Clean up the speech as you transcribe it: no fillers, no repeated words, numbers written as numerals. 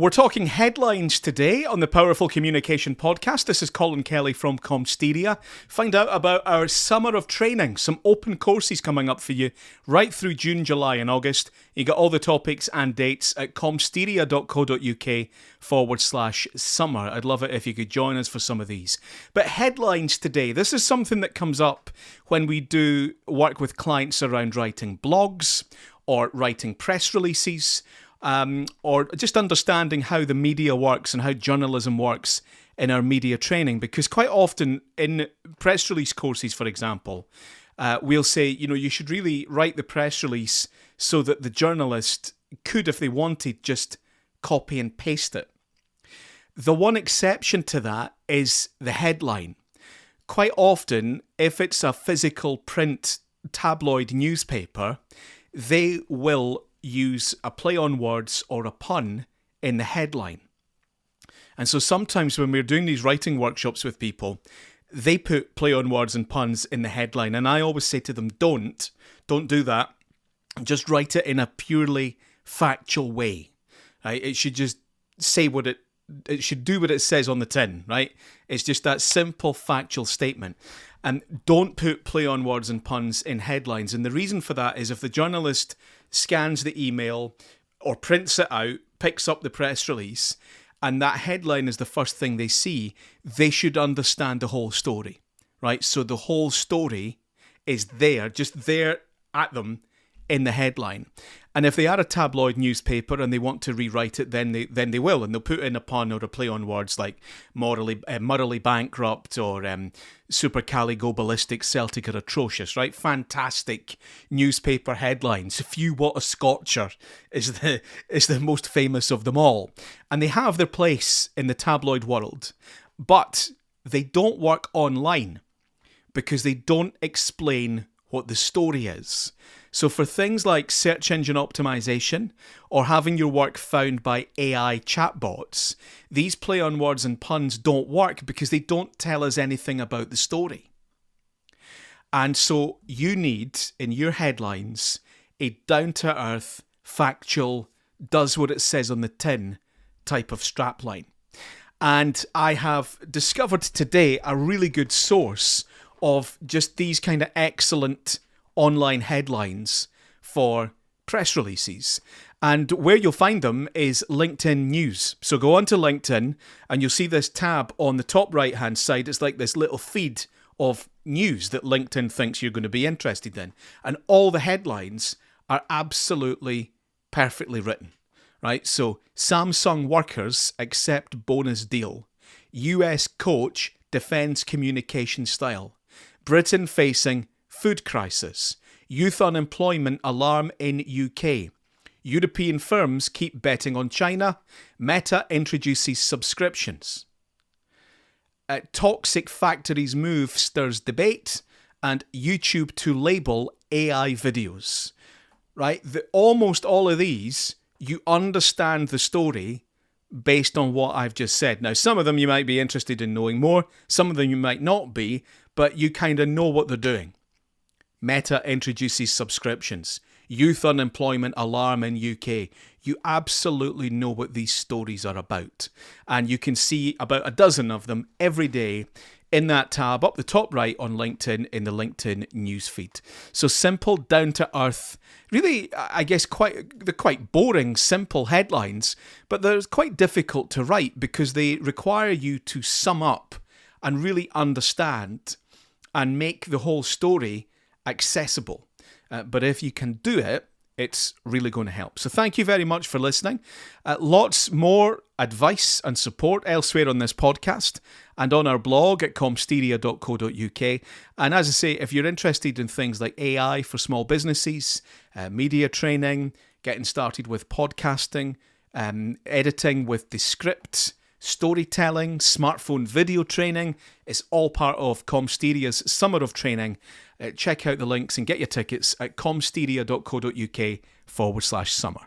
We're talking headlines today on the Powerful Communication Podcast. This is Colin Kelly from Comsteria. Find out about our summer of training, some open courses coming up for you right through June, July and August. You get all the topics and dates at comsteria.co.uk/summer. I'd love it if you could join us for some of these. But headlines today, this is something that comes up when we do work with clients around writing blogs or writing press releases, or just understanding how the media works and how journalism works in our media training. Because quite often in press release courses, for example, we'll say, you should really write the press release so that the journalist could, if they wanted, just copy and paste it. The one exception to that is the headline. Quite often, if it's a physical print tabloid newspaper, they will use a play on words or a pun in the headline. And so sometimes when we're doing these writing workshops with people, they put play on words and puns in the headline. And I always say to them, don't do that. Just write it in a purely factual way. Right? It should just say it should do what it says on the tin, right? It's just that simple factual statement. And don't put play on words and puns in headlines. And the reason for that is if the journalist scans the email or prints it out, picks up the press release, and that headline is the first thing they see, they should understand the whole story, right? So the whole story is there, just there at them in the headline. And if they are a tabloid newspaper and they want to rewrite it, then they will, and they'll put in a pun or a play on words like morally bankrupt or supercalifragilistic Celtic are atrocious, right? Fantastic newspaper headlines. Phew, what a scorcher is the most famous of them all. And they have their place in the tabloid world, but they don't work online because they don't explain what the story is. So for things like search engine optimization or having your work found by AI chatbots, these play on words and puns don't work because they don't tell us anything about the story. And so you need, in your headlines, a down-to-earth, factual, does what it says on the tin type of strapline. And I have discovered today a really good source of just these kind of excellent online headlines for press releases. And where you'll find them is LinkedIn News. So go onto LinkedIn and you'll see this tab on the top right hand side. It's like this little feed of news that LinkedIn thinks you're going to be interested in. And all the headlines are absolutely perfectly written, right? So Samsung workers accept bonus deal. US coach defends communication style. Britain facing food crisis. Youth unemployment alarm in UK. European firms keep betting on China. Meta introduces subscriptions. Toxic factories move stirs debate. And YouTube to label AI videos. Right? Almost all of these, you understand the story based on what I've just said. Now, some of them you might be interested in knowing more. Some of them you might not be. But you kind of know what they're doing. Meta introduces subscriptions. Youth unemployment alarm in UK. You absolutely know what these stories are about. And you can see about a dozen of them every day in that tab up the top right on LinkedIn in the LinkedIn newsfeed. So simple, down to earth, really, I guess they're quite boring, simple headlines, but they're quite difficult to write because they require you to sum up and really understand and make the whole story accessible. But if you can do it, it's really going to help. So thank you very much for listening. Lots more advice and support elsewhere on this podcast and on our blog at comsteria.co.uk. And as I say, if you're interested in things like AI for small businesses, media training, getting started with podcasting, editing with Descript, storytelling, smartphone video training, it's all part of Comsteria's Summer of Training. Check out the links and get your tickets at comsteria.co.uk/summer.